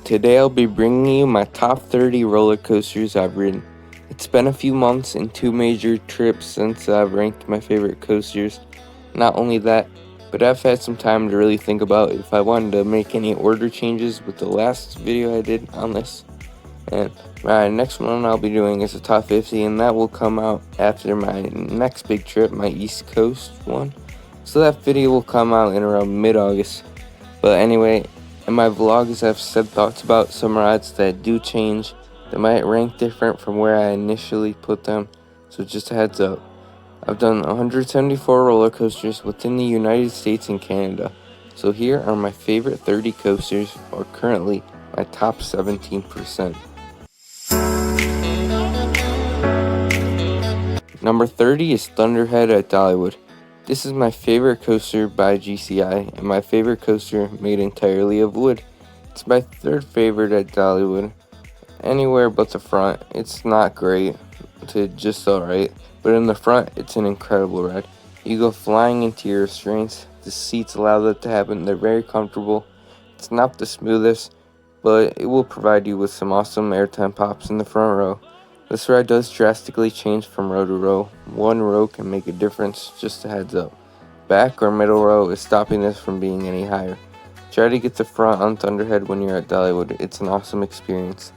Today I'll be bringing you my top 30 roller coasters I've ridden. It's been a few months and 2 major trips since I've ranked my favorite coasters. Not only that, but I've had some time to really think about if I wanted to make any order changes with the last video I did on this. And my next one I'll be doing is a top 50, and that will come out after my next big trip, my East Coast one. So that video will come out in around mid-August. But anyway, in my vlogs I've said thoughts about some rides that do change, that might rank different from where I initially put them, so just a heads up. I've done 174 roller coasters within the United States and Canada, so here are my favorite 30 coasters, or currently my top 17%. Number 30 is Thunderhead at Dollywood. This is my favorite coaster by GCI, and my favorite coaster made entirely of wood. It's my third favorite at Dollywood. Anywhere but the front, it's not great, to just alright, but in the front, it's an incredible ride. You go flying into your restraints. The seats allow that to happen. They're very comfortable. It's not the smoothest, but it will provide you with some awesome airtime pops in the front row. This ride does drastically change from row to row. One row can make a difference, just a heads up. Back or middle row is stopping this from being any higher. Try to get the front on Thunderhead when you're at Dollywood. It's an awesome experience.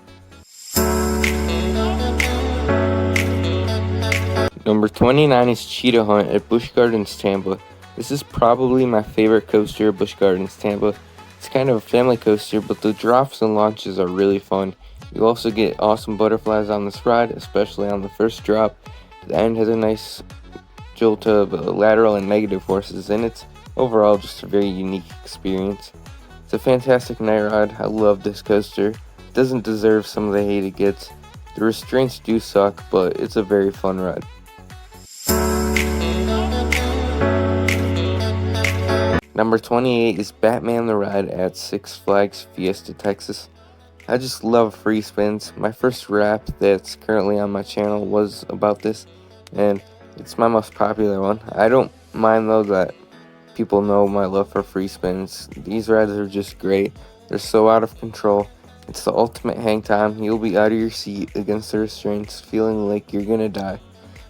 Number 29 is Cheetah Hunt at Busch Gardens, Tampa. This is probably my favorite coaster at Busch Gardens, Tampa. It's kind of a family coaster, but the drops and launches are really fun. You also get awesome butterflies on this ride, especially on the first drop. The end has a nice jolt of lateral and negative forces, and it's overall just a very unique experience. It's a fantastic night ride. I love this coaster. It doesn't deserve some of the hate it gets. The restraints do suck, but it's a very fun ride. Number 28 is Batman the Ride at Six Flags Fiesta, Texas. I just love free spins. My first rap that's currently on my channel was about this, and it's my most popular one. I don't mind though that people know my love for free spins. These rides are just great. They're so out of control. It's the ultimate hang time. You'll be out of your seat against the restraints, feeling like you're gonna die.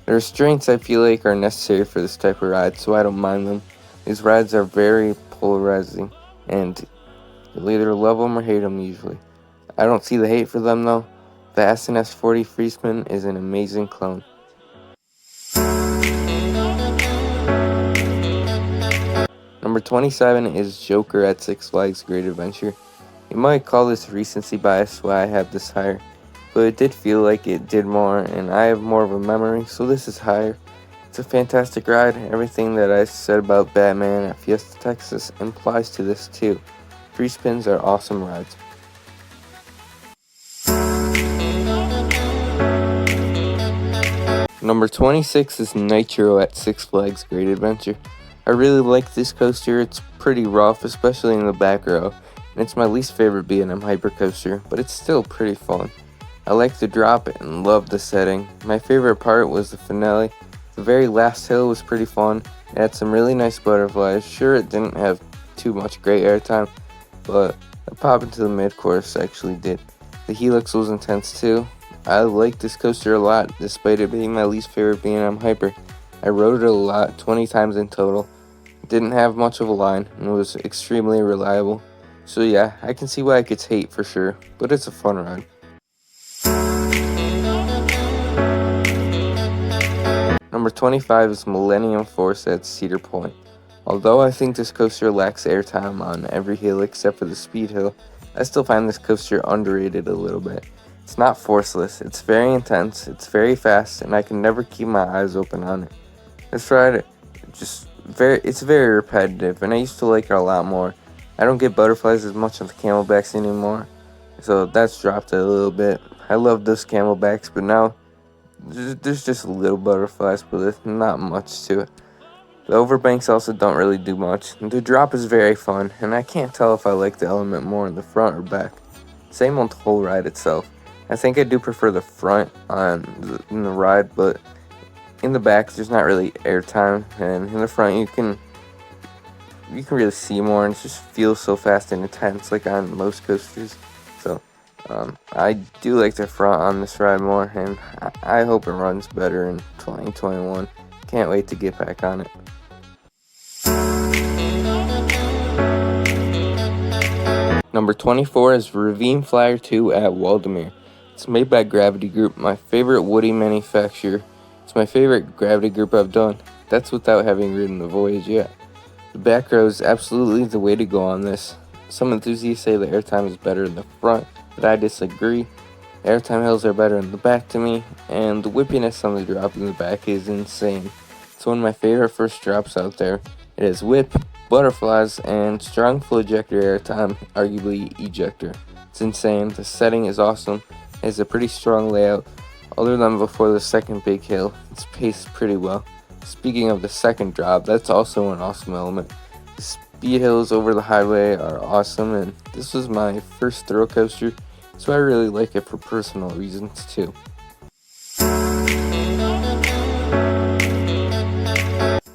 The restraints, I feel like, are necessary for this type of ride, so I don't mind them. These rides are very polarizing, and you'll either love them or hate them usually. I don't see the hate for them though. The SNS 40 free spin is an amazing clone. Number 27 is Joker at Six Flags Great Adventure. You might call this recency bias why I have this higher, but it did feel like it did more, and I have more of a memory, so this is higher. It's a fantastic ride. Everything that I said about Batman at Fiesta, Texas applies to this too. Free spins are awesome rides. Number 26 is Nitro at Six Flags Great Adventure. I really like this coaster. It's pretty rough, especially in the back row, and it's my least favorite B&M hyper coaster, but it's still pretty fun. I like the drop and love the setting. My favorite part was the finale. The very last hill was pretty fun. It had some really nice butterflies. Sure, it didn't have too much great airtime, but the pop into the mid-course actually did. The helix was intense too. I like this coaster a lot, despite it being my least favorite B&M hyper. I rode it a lot, 20 times in total. It didn't have much of a line, and was extremely reliable. So yeah, I can see why it gets hate for sure, but it's a fun ride. Number 25 is Millennium Force at Cedar Point. Although I think this coaster lacks airtime on every hill except for the speed hill, I still find this coaster underrated a little bit. It's not forceless, it's very intense, it's very fast, and I can never keep my eyes open on it. This ride, it's very repetitive, and I used to like it a lot more. I don't get butterflies as much on the camelbacks anymore, so that's dropped a little bit. I love those camelbacks, but now there's just little butterflies, but there's not much to it. The overbanks also don't really do much. The drop is very fun, and I can't tell if I like the element more in the front or back. Same on the whole ride itself. I think I do prefer the front in the ride, but in the back there's not really airtime, and in the front you can really see more, and it just feels so fast and intense like on most coasters. So I do like the front on this ride more, and I hope it runs better in 2021. Can't wait to get back on it. Number 24 is Ravine Flyer 2 at Waldemere. It's made by Gravity Group, my favorite Woody manufacturer. It's my favorite Gravity Group I've done. That's without having ridden the Voyage yet. The back row is absolutely the way to go on this. Some enthusiasts say the airtime is better in the front, but I disagree. The airtime hills are better in the back to me, and the whippiness on the drop in the back is insane. It's one of my favorite first drops out there. It has whip, butterflies, and strong flow ejector airtime, arguably ejector. It's insane. The setting is awesome. It has a pretty strong layout. Other than before the second big hill, it's paced pretty well. Speaking of the second drop, that's also an awesome element. The speed hills over the highway are awesome, and this was my first thrill coaster, so I really like it for personal reasons too.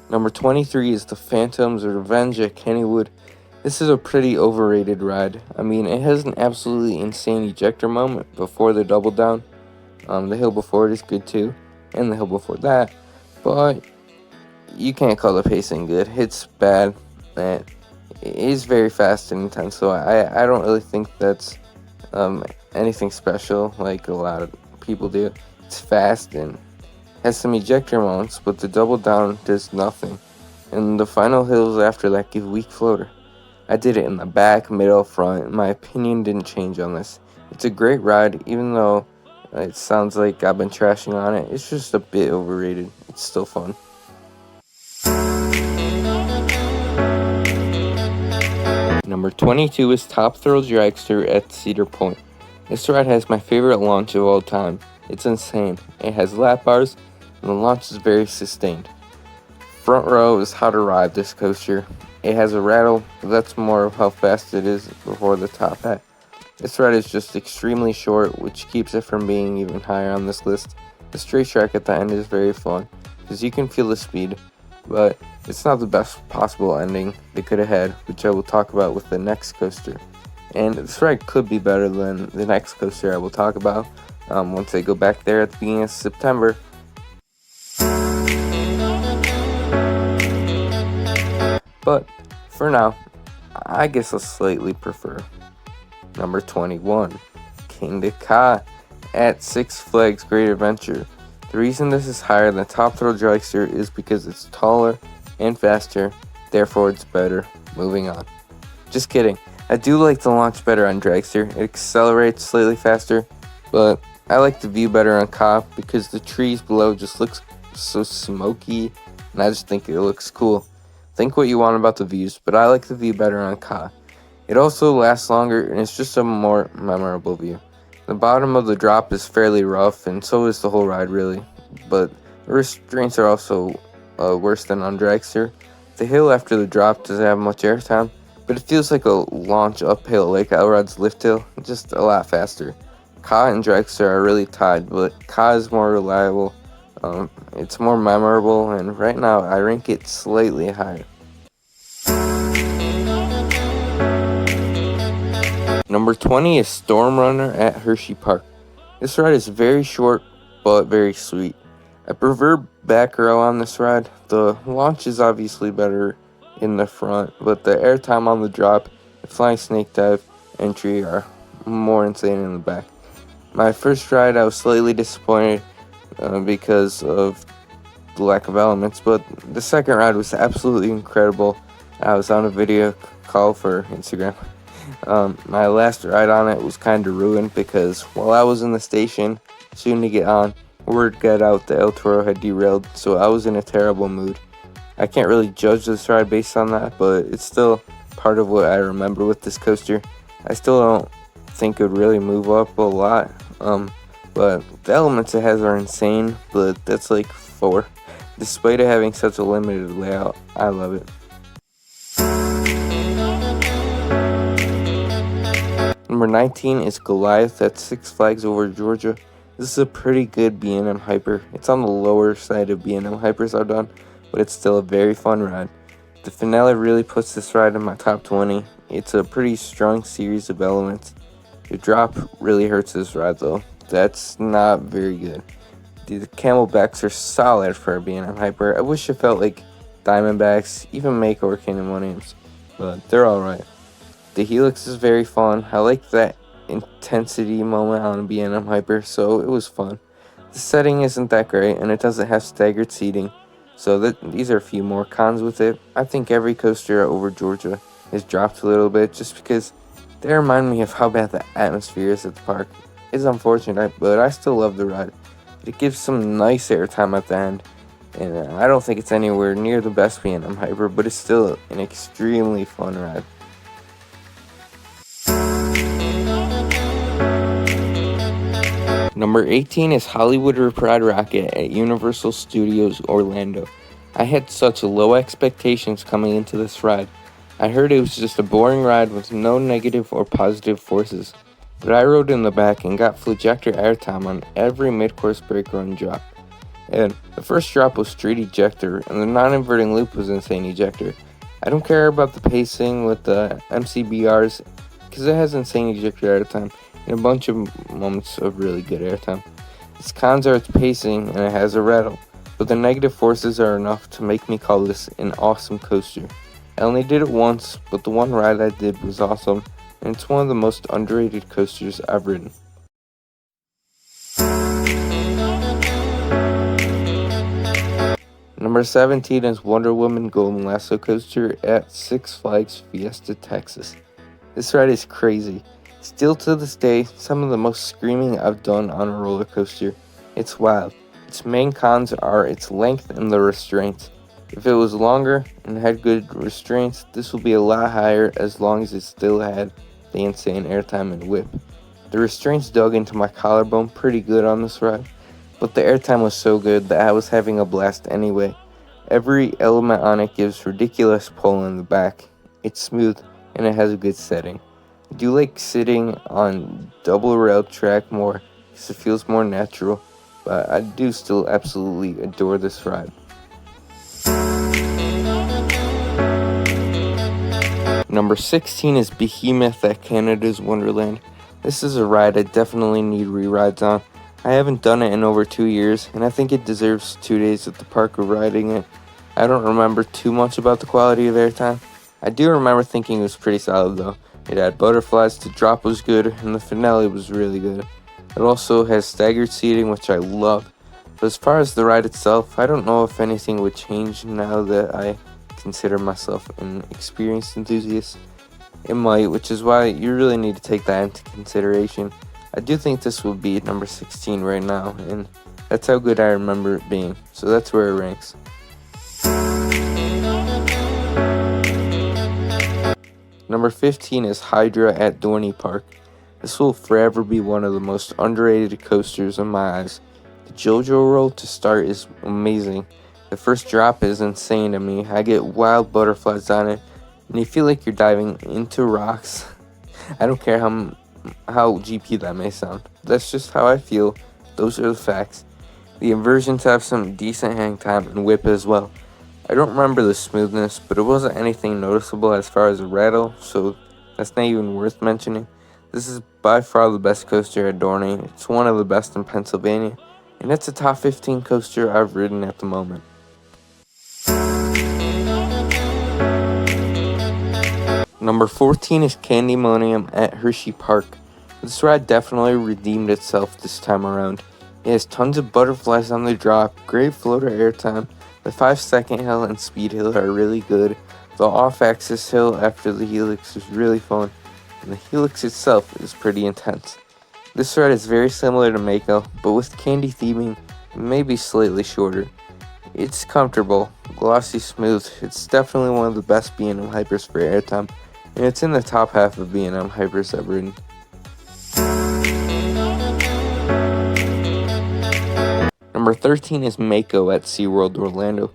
Number 23 is the Phantom's Revenge at Kennywood. This is a pretty overrated ride. I mean, it has an absolutely insane ejector moment before the double down. The hill before it is good too, and the hill before that, but you can't call the pacing good. It's bad, and it is very fast and intense, so I don't really think that's anything special like a lot of people do. It's fast and has some ejector moments, but the double down does nothing, and the final hills after that give weak floater. I did it in the back, middle, front. My opinion didn't change on this. It's a great ride, even though it sounds like I've been trashing on it. It's just a bit overrated. It's still fun. Number 22 is Top Thrill Dragster at Cedar Point. This ride has my favorite launch of all time. It's insane. It has lap bars, and the launch is very sustained. Front row is how to ride this coaster. It has a rattle, but that's more of how fast it is before the top hat. This ride is just extremely short, which keeps it from being even higher on this list. The straight track at the end is very fun, because you can feel the speed, but it's not the best possible ending they could have had, which I will talk about with the next coaster. And this ride could be better than the next coaster I will talk about once I go back there at the beginning of September. But for now, I guess I'll slightly prefer number 21, Kingda Ka at Six Flags Great Adventure. The reason this is higher than Top Thrill Dragster is because it's taller and faster, therefore it's better. Moving on. Just kidding. I do like the launch better on Dragster. It accelerates slightly faster, but I like the view better on Ka because the trees below just look so smoky, and I just think it looks cool. Think what you want about the views, but I like the view better on Ka. It also lasts longer, and it's just a more memorable view. The bottom of the drop is fairly rough, and so is the whole ride really, but the restraints are also worse than on Dragster. The hill after the drop doesn't have much airtime, but it feels like a launch uphill like Elrod's lift hill, just a lot faster. Ka and Dragster are really tied, but Ka is more reliable, it's more memorable, and right now I rank it slightly higher. Number 20 is Storm Runner at Hershey Park. This ride is very short, but very sweet. I prefer back row on this ride. The launch is obviously better in the front, but the airtime on the drop, the flying snake dive entry are more insane in the back. My first ride, I was slightly disappointed because of the lack of elements, but the second ride was absolutely incredible. I was on a video call for Instagram. My last ride on it was kind of ruined because while I was in the station, soon to get on, word got out that El Toro had derailed, so I was in a terrible mood. I can't really judge this ride based on that, but it's still part of what I remember with this coaster. I still don't think it would really move up a lot, but the elements it has are insane, but that's like 4. Despite it having such a limited layout, I love it. Number 19 is Goliath at Six Flags Over Georgia. This is a pretty good B&M hyper. It's on the lower side of B&M hypers I've done, but it's still a very fun ride. The finale really puts this ride in my top 20. It's a pretty strong series of elements. The drop really hurts this ride though. That's not very good. The Camelbacks are solid for a B&M Hyper. I wish it felt like Diamondbacks, even Mako or Candymoniums, but they're alright. The Helix is very fun. I like that intensity moment on a B&M Hyper, so it was fun. The setting isn't that great, and it doesn't have staggered seating, so these are a few more cons with it. I think every coaster over Georgia has dropped a little bit just because they remind me of how bad the atmosphere is at the park. It's unfortunate, but I still love the ride. It gives some nice airtime at the end, and I don't think it's anywhere near the best B&M Hyper, but it's still an extremely fun ride. Number 18 is Hollywood Ride Rocket at Universal Studios Orlando. I had such low expectations coming into this ride. I heard it was just a boring ride with no negative or positive forces, but I rode in the back and got flujector airtime on every mid-course break run drop. And the first drop was straight ejector, and the non-inverting loop was insane ejector. I don't care about the pacing with the MCBRs, because it has insane ejector airtime and a bunch of moments of really good airtime. Its cons are its pacing and it has a rattle, but the negative forces are enough to make me call this an awesome coaster. I only did it once, but the one ride I did was awesome, and it's one of the most underrated coasters I've ridden. Number 17 is Wonder Woman Golden Lasso Coaster at Six Flags Fiesta, Texas. This ride is crazy. Still to this day, some of the most screaming I've done on a roller coaster. It's wild. Its main cons are its length and the restraints. If it was longer and had good restraints, this would be a lot higher as long as it still had the insane airtime and whip. The restraints dug into my collarbone pretty good on this ride, but the airtime was so good that I was having a blast anyway. Every element on it gives ridiculous pull in the back. It's smooth and it has a good setting. I do like sitting on double rail track more because it feels more natural, but I do still absolutely adore this ride. Number 16 is Behemoth at Canada's Wonderland. This is a ride I definitely need re-rides on. I haven't done it in over 2 years, and I think it deserves 2 days at the park of riding it. I don't remember too much about the quality of airtime. I do remember thinking it was pretty solid though. It had butterflies, the drop was good, and the finale was really good. It also has staggered seating, which I love. But as far as the ride itself, I don't know if anything would change now that I consider myself an experienced enthusiast. It might, which is why you really need to take that into consideration. I do think this will be number 16 right now, and that's how good I remember it being, so that's where it ranks. Number 15 is Hydra at Dorney Park. This will forever be one of the most underrated coasters in my eyes. The JoJo roll to start is amazing. The first drop is insane to me. I get wild butterflies on it, and you feel like you're diving into rocks. I don't care how GP that may sound. That's just how I feel. Those are the facts. The inversions have some decent hang time and whip as well. I don't remember the smoothness, but it wasn't anything noticeable as far as a rattle, so that's not even worth mentioning. This is by far the best coaster at Dorney. It's one of the best in Pennsylvania, and it's a top 15 coaster I've ridden at the moment. Number 14 is Candymonium at Hershey Park. This ride definitely redeemed itself this time around. It has tons of butterflies on the drop, great floater airtime. The 5-second hill and speed hill are really good. The off-axis hill after the helix is really fun, and the helix itself is pretty intense. This ride is very similar to Mako, but with candy theming, maybe slightly shorter. It's comfortable, glossy smooth. It's definitely one of the best B&M Hypers for airtime, and it's in the top half of B&M Hypers I've ridden. Number 13 is Mako at SeaWorld Orlando.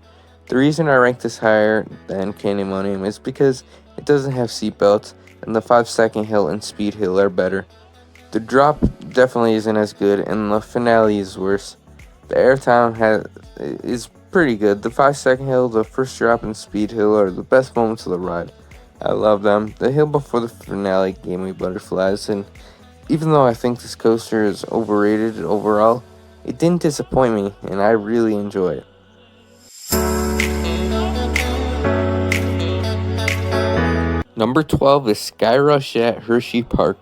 The reason I rank this higher than Candymonium is because it doesn't have seatbelts, and the 5-second hill and speed hill are better. The drop definitely isn't as good, and the finale is worse. The airtime is pretty good. The 5-second hill, the first drop, and speed hill are the best moments of the ride. I love them. The hill before the finale gave me butterflies, and Even though I think this coaster is overrated overall, it didn't disappoint me, and I really enjoy it. Number 12 is Sky Rush at Hershey Park.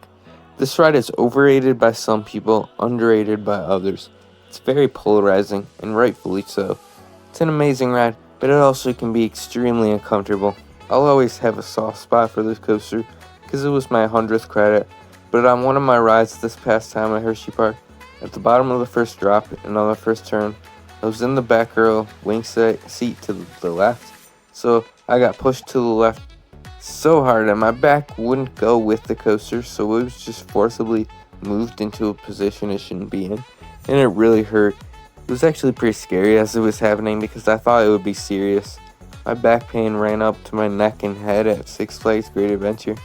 This ride is overrated by some people, underrated by others. It's very polarizing, and rightfully so. It's an amazing ride, but it also can be extremely uncomfortable. I'll always have a soft spot for this coaster because it was my 100th credit, but on one of my rides this past time at Hershey Park, at the bottom of the first drop and on the first turn, I was in the back row, wing seat to the left, so I got pushed to the left so hard that my back wouldn't go with the coaster, so it was just forcibly moved into a position it shouldn't be in, and it really hurt. It was actually pretty scary as it was happening because I thought it would be serious. My back pain ran up to my neck and head at Six Flags Great Adventure,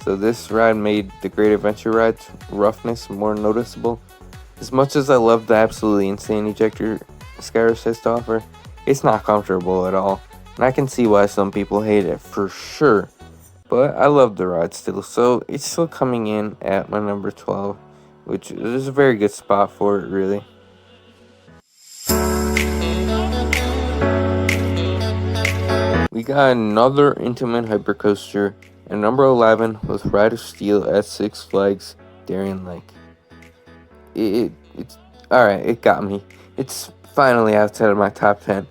so this ride made the Great Adventure ride's roughness more noticeable. As much as I love the absolutely insane ejector Skyrush has to offer, it's not comfortable at all, and I can see why some people hate it for sure. But I love the ride still, so it's still coming in at my number 12, which is a very good spot for it, really. We got another Intamin hypercoaster, and number 11 was Ride of Steel at Six Flags Darien Lake. It's alright, it got me. It's finally outside of my top 10.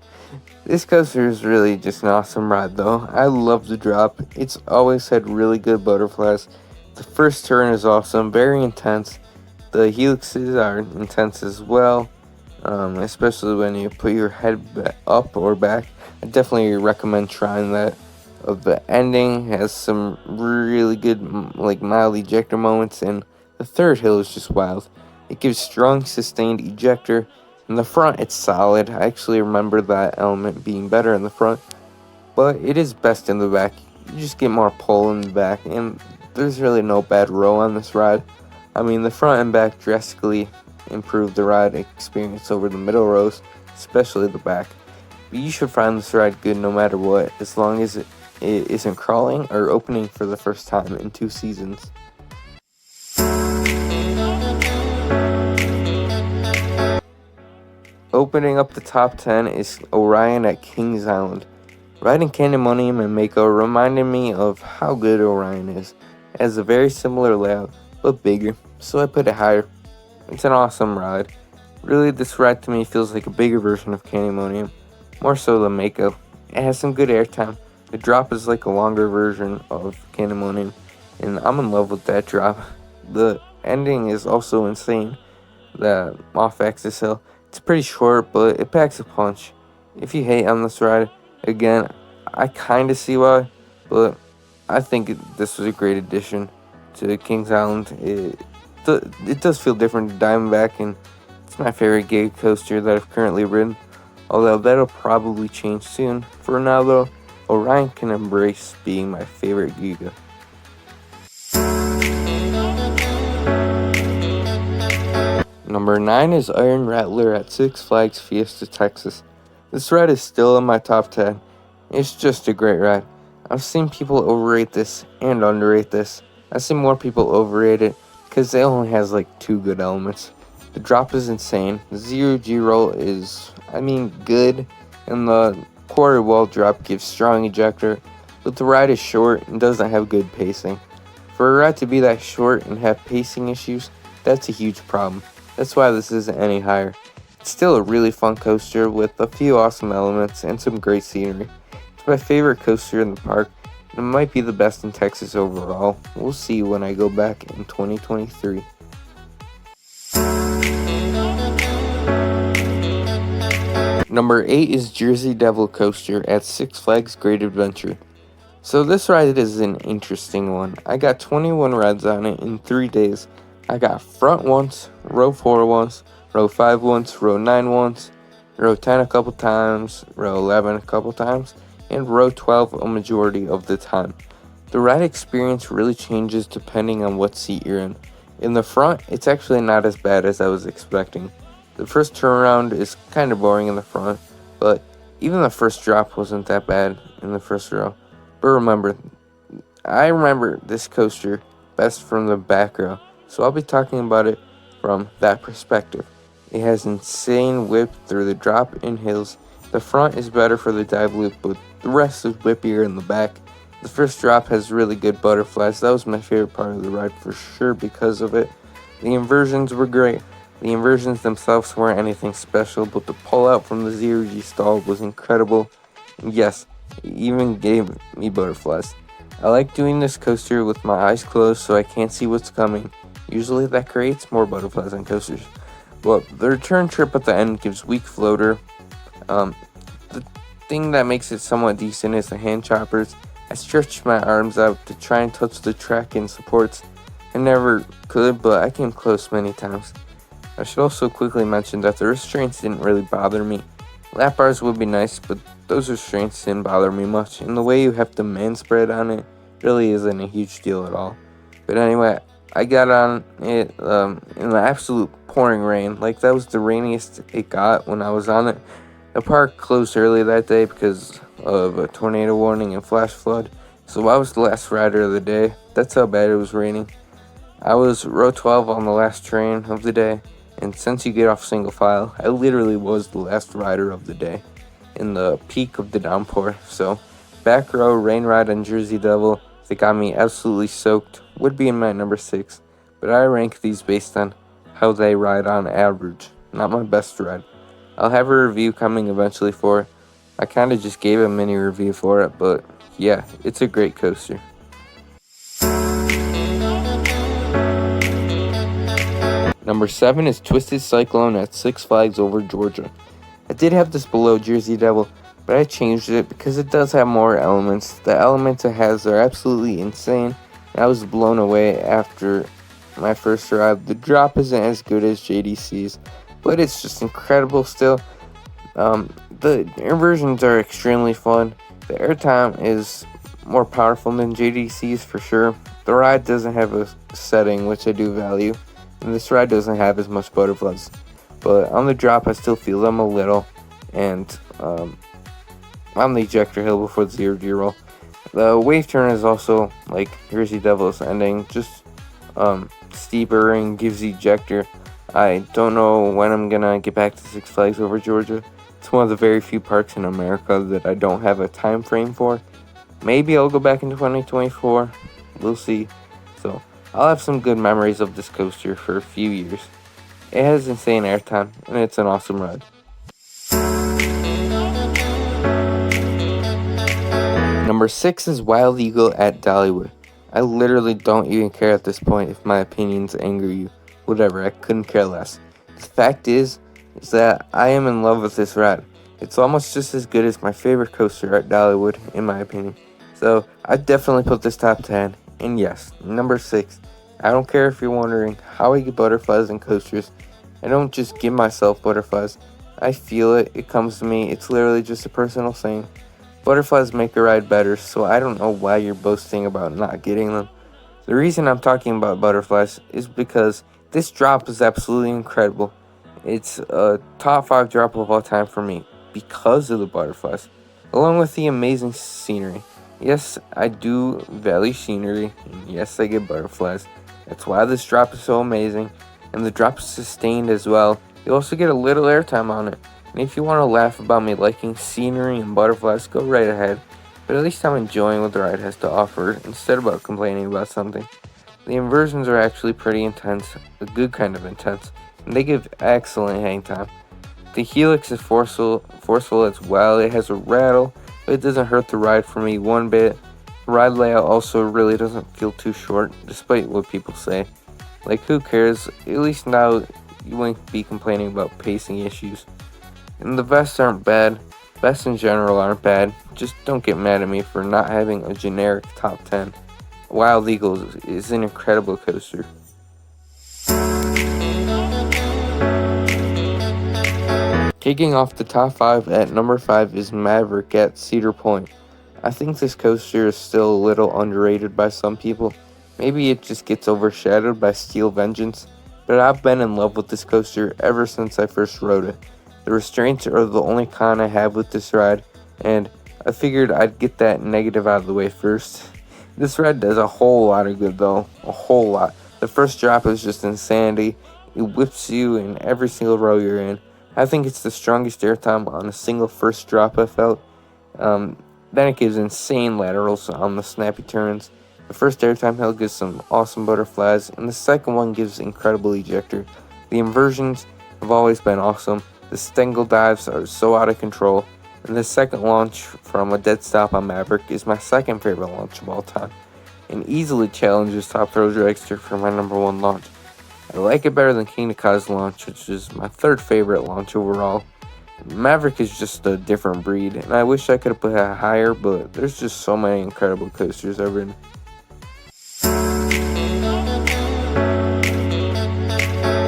This coaster is really just an awesome ride though. I love the drop. It's always had really good butterflies. The first turn is awesome, very intense. The helixes are intense as well, especially when you put your head up or back. I definitely recommend trying that. The ending has some really good mild ejector moments, and the third hill is just wild. It gives strong sustained ejector. In the front, it's solid. I actually remember that element being better in the front, but it is best in the back. You just get more pull in the back, and there's really no bad row on this ride. I mean, the front and back drastically improve the ride experience over the middle rows, especially the back. But you should find this ride good no matter what, as long as it isn't crawling or opening for the first time in 2 seasons. Opening up the top 10 is Orion at Kings Island. Riding Candymonium and Mako reminded me of how good Orion is. It has a very similar layout, but bigger, so I put it higher. It's an awesome ride. Really, this ride to me feels like a bigger version of Candymonium, more so than Mako. It has some good airtime. The drop is like a longer version of Candymonium, and I'm in love with that drop. The ending is also insane, that off-axis hill. It's pretty short, but it packs a punch. If you hate on this ride, again, I kind of see why, but I think this was a great addition to Kings Island. It does feel different to Diamondback, and it's my favorite gig coaster that I've currently ridden, although that'll probably change soon. For now, though, Orion can embrace being my favorite Giga. Number 9 is Iron Rattler at Six Flags Fiesta, Texas. This ride is still in my top 10. It's just a great ride. I've seen people overrate this and underrate this. I've seen more people overrate it because it only has like 2 good elements. The drop is insane. The 0G roll is, good, and the quarter wall drop gives strong ejector, but the ride is short and doesn't have good pacing. For a ride to be that short and have pacing issues, that's a huge problem. That's why this isn't any higher. It's still a really fun coaster with a few awesome elements and some great scenery. It's my favorite coaster in the park, and it might be the best in Texas overall. We'll see when I go back in 2023. Number 8 is Jersey Devil Coaster at Six Flags Great Adventure. So this ride is an interesting one. I got 21 rides on it in 3 days. I got front once, row 4 once, row 5 once, row 9 once, row 10 a couple times, row 11 a couple times, and row 12 a majority of the time. The ride experience really changes depending on what seat you're in. In the front, it's actually not as bad as I was expecting. The first turnaround is kind of boring in the front, but even the first drop wasn't that bad in the first row. But I remember this coaster best from the back row. so I'll be talking about it from that perspective. It has insane whip through the drop-in hills. The front is better for the dive loop, but the rest is whippier in the back. The first drop has really good butterflies. That was my favorite part of the ride for sure because of it. The inversions were great. The inversions themselves weren't anything special, but the pull-out from the 0G stall was incredible. And yes, it even gave me butterflies. I like doing this coaster with my eyes closed so I can't see what's coming. Usually that creates more butterflies on coasters. But the return trip at the end gives weak floater. The thing that makes it somewhat decent is the hand choppers. I stretched my arms out to try and touch the track and supports. I never could, but I came close many times. I should also quickly mention that the restraints didn't really bother me. Lap bars would be nice, but those restraints didn't bother me much, and the way you have to man spread on it really isn't a huge deal at all. But anyway, I got on it in the absolute pouring rain. Like, that was the rainiest it got when I was on it. The park closed early that day because of a tornado warning and flash flood, so I was the last rider of the day. That's how bad it was raining. I was row 12 on the last train of the day, and since you get off single file, I literally was the last rider of the day in the peak of the downpour. So back row rain ride on Jersey Devil that got me absolutely soaked would be in my number 6, but I rank these based on how they ride on average, not my best ride. I'll have a review coming eventually for it. I kind of just gave a mini review for it, but yeah, it's a great coaster. Number 7 is Twisted Cyclone at Six Flags Over Georgia. I did have this below Jersey Devil, but I changed it because it does have more elements. The elements it has are absolutely insane, and I was blown away after my first ride. The drop isn't as good as JDC's, but it's just incredible still. The inversions are extremely fun. The airtime is more powerful than JDC's for sure. The ride doesn't have a setting, which I do value, and this ride doesn't have as much butterflies. But on the drop, I still feel them a little, and on the ejector hill before the 0G roll. The wave turn is also like Jersey Devil's ending, just steeper and gives ejector. I don't know when I'm gonna get back to Six Flags Over Georgia. It's one of the very few parks in America that I don't have a time frame for. Maybe I'll go back in 2024. We'll see. So I'll have some good memories of this coaster for a few years. It has insane airtime, and it's an awesome ride. Number 6 is Wild Eagle at Dollywood. I literally don't even care at this point if my opinions anger you. Whatever, I couldn't care less. The fact is that I am in love with this ride. It's almost just as good as my favorite coaster at Dollywood, in my opinion. So I definitely put this top 10. And yes, number 6. I don't care if you're wondering how I get butterflies in coasters. I don't just give myself butterflies. I feel it. It comes to me. It's literally just a personal thing. Butterflies make a ride better, so I don't know why you're boasting about not getting them. The reason I'm talking about butterflies is because this drop is absolutely incredible. It's a top 5 drop of all time for me because of the butterflies, along with the amazing scenery. Yes, I do value scenery, and yes, I get butterflies. That's why this drop is so amazing, and the drop is sustained as well. You also get a little airtime on it, and if you want to laugh about me liking scenery and butterflies, go right ahead, but at least I'm enjoying what the ride has to offer instead of complaining about something. The inversions are actually pretty intense, a good kind of intense, and they give excellent hang time. The helix is forceful as well. It has a rattle, but it doesn't hurt the ride for me one bit. The ride layout also really doesn't feel too short, despite what people say. Like, who cares? At least now you won't be complaining about pacing issues. And the vests aren't bad. Vests in general aren't bad. Just don't get mad at me for not having a generic top 10. Wild Eagle is an incredible coaster. Kicking off the top 5 at number 5 is Maverick at Cedar Point. I think this coaster is still a little underrated by some people. Maybe it just gets overshadowed by Steel Vengeance, but I've been in love with this coaster ever since I first rode it. The restraints are the only con I have with this ride, and I figured I'd get that negative out of the way first. This ride does a whole lot of good though, a whole lot. The first drop is just insanity. It whips you in every single row you're in. I think it's the strongest airtime on a single first drop I felt. Then it gives insane laterals on the snappy turns. The first airtime hill gives some awesome butterflies, and the second one gives incredible ejector. The inversions have always been awesome. The Stengel dives are so out of control, and the second launch from a dead stop on Maverick is my second favorite launch of all time, and easily challenges Top Throw Dragster for my number one launch. I like it better than King Naka's launch, which is my third favorite launch overall. Maverick is just a different breed, and I wish I could have put it higher, but there's just so many incredible coasters I've ridden.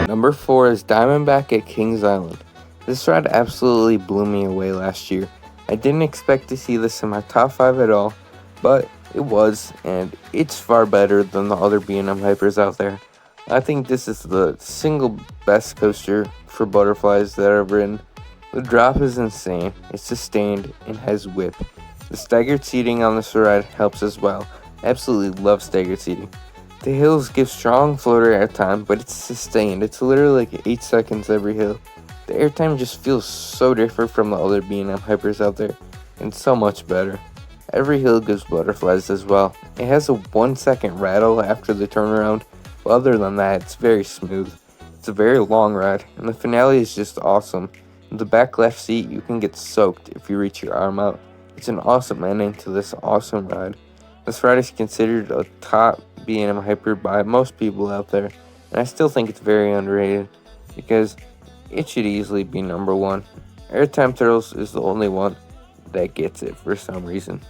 Number 4 is Diamondback at Kings Island. This ride absolutely blew me away last year. I didn't expect to see this in my top 5 at all, but it was, and it's far better than the other B&M Hypers out there. I think this is the single best coaster for butterflies that I've ridden. The drop is insane, it's sustained, and has whip. The staggered seating on this ride helps as well. I absolutely love staggered seating. The hills give strong floater airtime, but it's sustained. It's literally like 8 seconds every hill. The airtime just feels so different from the other B&M Hypers out there, and so much better. Every hill gives butterflies as well. It has a 1 second rattle after the turnaround, but other than that, it's very smooth. It's a very long ride, and the finale is just awesome. In the back left seat, you can get soaked if you reach your arm out. It's an awesome ending to this awesome ride. This ride is considered a top B&M Hyper by most people out there, and I still think it's very underrated because it should easily be number 1. Airtime Thrills is the only one that gets it for some reason.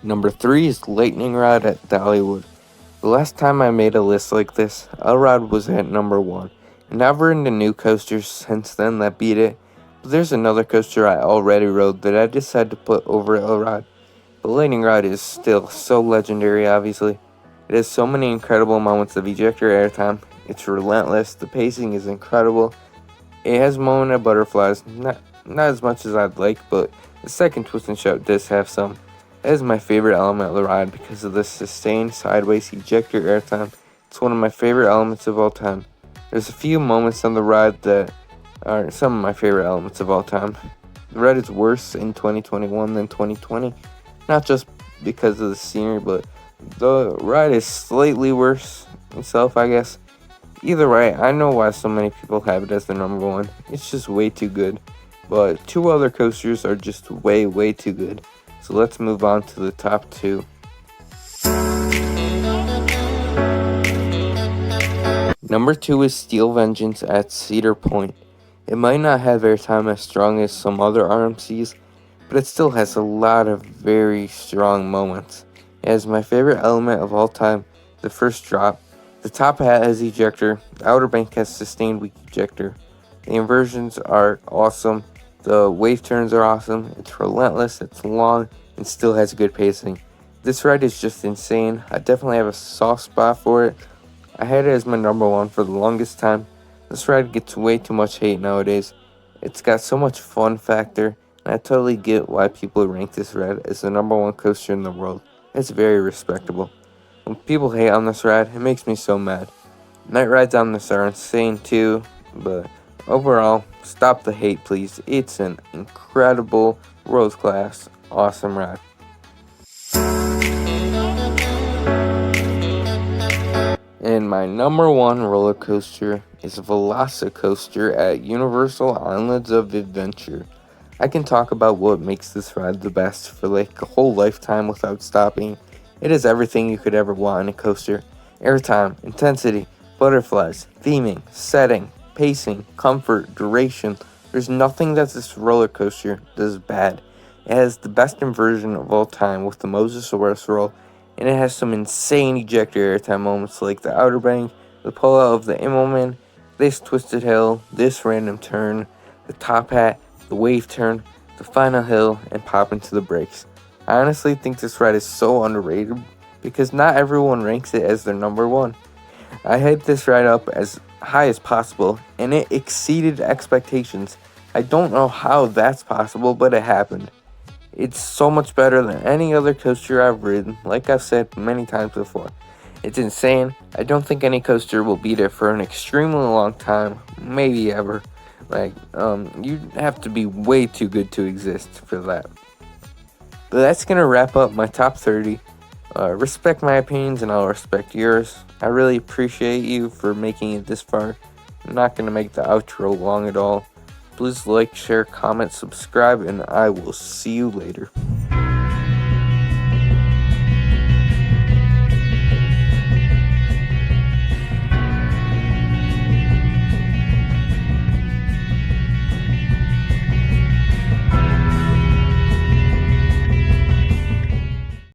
Number 3 is Lightning Rod at Dollywood. The last time I made a list like this, Elrod was at number 1, and I've ridden the new coasters since then that beat it, but there's another coaster I already rode that I decided to put over Elrod. The Lightning Rod is still so legendary, obviously. It has so many incredible moments of ejector airtime, it's relentless, the pacing is incredible, it has moment of butterflies, not as much as I'd like, but the second twist and shout does have some. That is my favorite element of the ride because of the sustained sideways ejector airtime. It's one of my favorite elements of all time. There's a few moments on the ride that are some of my favorite elements of all time. The ride is worse in 2021 than 2020, not just because of the scenery, but the ride is slightly worse itself, I guess. Either way, I know why so many people have it as their number 1. It's just way too good. But 2 other coasters are just way, way too good. So let's move on to the top 2. Number 2 is Steel Vengeance at Cedar Point. It might not have airtime as strong as some other RMCs, but it still has a lot of very strong moments. It has my favorite element of all time, the first drop. The top hat has ejector, the outer bank has sustained weak ejector. The inversions are awesome, the wave turns are awesome, it's relentless, it's long, and still has good pacing. This ride is just insane. I definitely have a soft spot for it. I had it as my number 1 for the longest time. This ride gets way too much hate nowadays. It's got so much fun factor, and I totally get why people rank this ride as the number 1 coaster in the world. It's very respectable. When people hate on this ride, it makes me so mad. Night rides on this are insane too, but overall, stop the hate please. It's an incredible, world-class, awesome ride. And my number 1 roller coaster is Velocicoaster at Universal Islands of Adventure. I can talk about what makes this ride the best for like a whole lifetime without stopping. It has everything you could ever want in a coaster. Airtime, intensity, butterflies, theming, setting, pacing, comfort, duration. There's nothing that this roller coaster does bad. It has the best inversion of all time with the Mosasaurus roll, and it has some insane ejector airtime moments like the outer bank, the pullout of the Immelman, this twisted hill, this random turn, the top hat, the wave turn, the final hill, and pop into the brakes. I honestly think this ride is so underrated because not everyone ranks it as their number 1. I hyped this ride up as high as possible and it exceeded expectations. I don't know how that's possible, but it happened. It's so much better than any other coaster I've ridden, like I've said many times before. It's insane. I don't think any coaster will beat it for an extremely long time, maybe ever. You have to be way too good to exist for that. But that's gonna wrap up my top 30. Respect my opinions and I'll respect yours. I really appreciate you for making it this far. I'm not gonna make the outro long at all. Please like, share, comment, subscribe, and I will see you later.